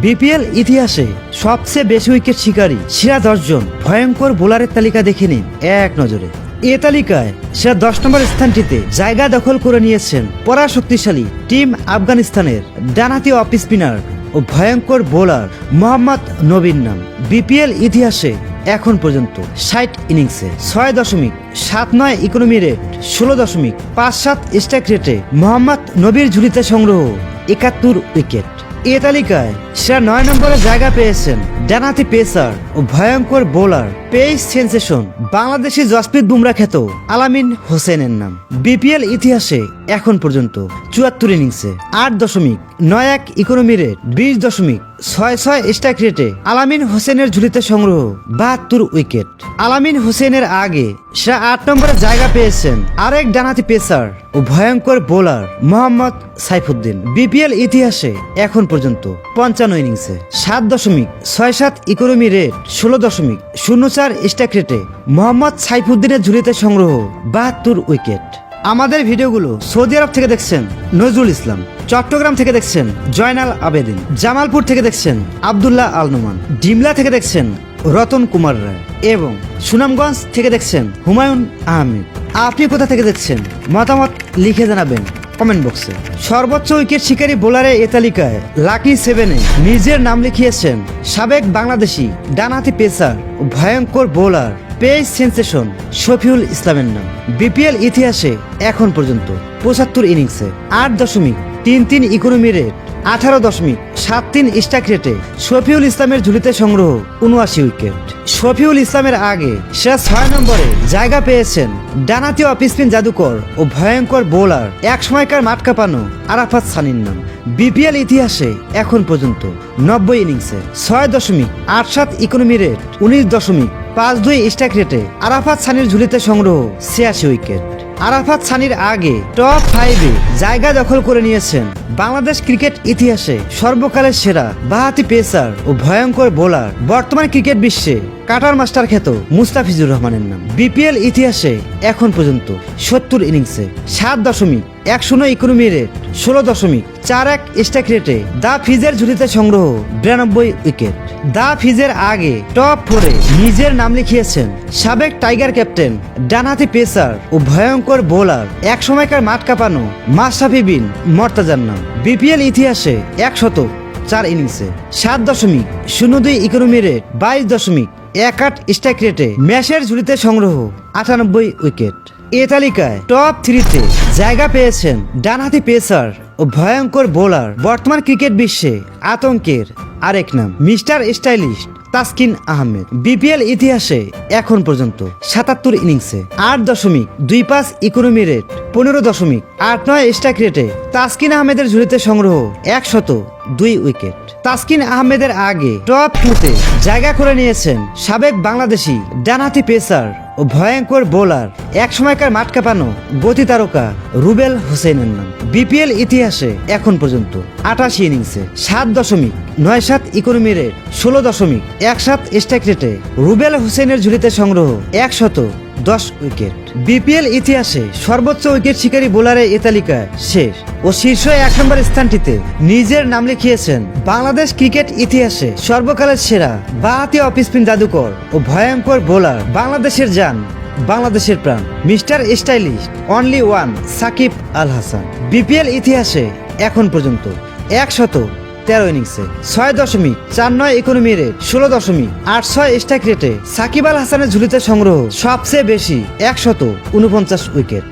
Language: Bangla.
বিপিএল ইতিহাসে সবচেয়ে বেশি উইকেট শিকারী সেরা 10 জন ভয়ঙ্কর বোলারের তালিকা দেখে নিন এক নজরে। এ তালিকায় সেরা 10 নম্বর স্থানটিতে জায়গা দখল করে নিয়েছেন পরাশক্তিশালী টিম আফগানিস্তানের ডানহাতি অফ স্পিনার ও ভয়ঙ্কর বোলার মোহাম্মদ নবীর নাম। বিপিএল ইতিহাসে এখন পর্যন্ত 60 ইনিংসে 6.79 ইকোনমি রেট, 16.57 স্ট্রাইক রেটে মোহাম্মদ নবীর ঝুলিতে সংগ্রহ 71 উইকেট। এ তালিকায় সেরা 9 নম্বরে জায়গা পেয়েছেন ডানহাতি পেসার ও ভয়ঙ্কর bowler pace sensation Bangladeshi Jasprit Bumrah খ্যাত আলামিন হোসেনের নাম। বিপিএল ইতিহাসে এখন পর্যন্ত 74 ইনিংসে 8.91 ইকোনমি রেট, 20.66 স্ট্রাইক রেটে আলামিন হোসেনের ঝুলিতে সংগ্রহ 72 উইকেট। আলামিন হোসেনের আগে সেরা 8 নম্বরে জায়গা পেয়েছেন আরেক ডানহাতি পেসার ও ভয়ঙ্কর বোলার মোহাম্মদ সাইফুদ্দিন। বিপিএল ইতিহাসে এখন পর্যন্ত 55 ইনিংসে 7.67 ইকোনমি রেট, 16.04 স্ট্রাইক রেটে মোহাম্মদ সাইফুদ্দিনের ঝুলিতে সংগ্রহ 72 উইকেট। আমাদের ভিডিওগুলো সৌদি আরব থেকে দেখছেন নজরুল ইসলাম, চট্টগ্রাম থেকে দেখছেন জয়নাল আবেদিন, জামালপুর থেকে দেখছেন আব্দুল্লাহ আল নোমান, ডিমলা থেকে দেখছেন রতন কুমার রায় এবং সুনামগঞ্জ থেকে দেখছেন হুমায়ুন আহমেদ। আপনি কোথা থেকে দেখছেন মতামত লিখে জানাবেন কমেন্ট বক্সে। সর্বোচ্চ উইকেট শিকারী বোলারের এ তালিকায় লাকি 7-এ নিজের নাম লিখিয়েছেন সাবেক বাংলাদেশি ডানহাতি পেসার ও ভয়ঙ্কর বোলার পেস সেন্সেশন শফিউল ইসলামের নাম। বিপিএল ইতিহাসে এখন পর্যন্ত 75 ইনিংসে 8.33 ইকোনমি রেট, 18.73 স্ট্রাইক রেটে শফিউল ইসলামের ঝুলিতে সংগ্রহ 79 উইকেট। শফিউল ইসলামের আগে সেরা 6 নম্বরে জায়গা পেয়েছেন ডানহাতি অফ স্পিন জাদুকর ও ভয়ঙ্কর বোলার এক সময়কার মাঠ কাঁপানো আরাফাত সানির নাম। বিপিএল ইতিহাসে এখন পর্যন্ত 90 ইনিংসে 6.87 ইকোনমি রেট, 19.52 স্ট্রাইক রেটে আরাফাত সানির ঝুলিতে সংগ্রহ 86 উইকেট। আরাফাত সানির আগে টপ 5-এ জায়গা দখল করে নিয়েছেন বাংলাদেশ ক্রিকেট ইতিহাসে সর্বকালের সেরা বাঁহাতি পেসার ও ভয়ঙ্কর বোলার বর্তমান ক্রিকেট বিশ্বে কাটার মাস্টার খ্যাত মুস্তাফিজুর রহমানের নাম। বিপিএল ইতিহাসে এখন পর্যন্ত 70 ইনিংসে 7.10 ইকোনমি রেট, 16.41 স্ট্রাইক রেটে দা ফিজের ঝুলিতে সংগ্রহ 92 উইকেট। দা ফিজের আগে টপ 4-এ নিজের নাম লিখিয়েছেন সাবেক টাইগার ক্যাপ্টেন ডানহাতি পেসার ও ভয়ঙ্কর বোলার এক সময়কার মাঠ কাঁপানো মাশরাফি বিন মর্তাজার নাম। বিপিএল ইতিহাসে 104 ইনিংসে 7.02 ইকোনমি রেট, 22.18 স্ট্রাইক রেটে ম্যাচের ঝুলিতে সংগ্রহ 98 উইকেট। এ তালিকায় টপ 3-তে জায়গা পেয়েছেন ডানহাতি পেসার ও ভয়ঙ্কর বোলার বর্তমান ক্রিকেট বিশ্বে আতঙ্কের আরেক নাম mister stylish Taskin Ahmed. BPL ইতিহাসে এখন পর্যন্ত 77 ইনিংসে 8.25 ইকোনমি রেট, 15.89 স্ট্রাইক রেটে তাসকিন আহমেদের ঝুলিতে সংগ্রহ 102 উইকেট। তাসকিন আহমেদের আগে টপ 2-তে জায়গা করে নিয়েছেন সাবেক বাংলাদেশি ডানহাতি পেসার ও ভয়ঙ্কর বোলার এক সময়কার মাঠ কাঁপানো গতি তারকা রুবেল হোসেনের নাম। বিপিএল ইতিহাসে এখন পর্যন্ত 88 ইনিংসে 7.97 ইকোনমি রেট, 16.17 স্ট্রাইক রেটে রুবেল হোসেনের ঝুলিতে সংগ্রহ 110 উইকেট। বিপিএল ইতিহাসে সর্বোচ্চ উইকেট শিকারী বোলারের এ তালিকায় শেষ ও শীর্ষ 1 নম্বর স্থানটিতে নিজের নাম লিখিয়েছেন বাংলাদেশ ক্রিকেট ইতিহাসে সর্বকালের সেরা বাঁহাতি অফ স্পিন জাদুকর ও ভয়ঙ্কর বোলার বাংলাদেশের জান, বাংলাদেশের প্রাণ mister stylish only one Shakib Al Hasan. BPL ইতিহাসে এখন পর্যন্ত 113 ইনিংসে 6.49 ইকোনমি রেট, 16.86 স্ট্রাইক রেটে সাকিব আল হাসানের ঝুলিতে সংগ্রহ সবচেয়ে বেশি 149 উইকেট।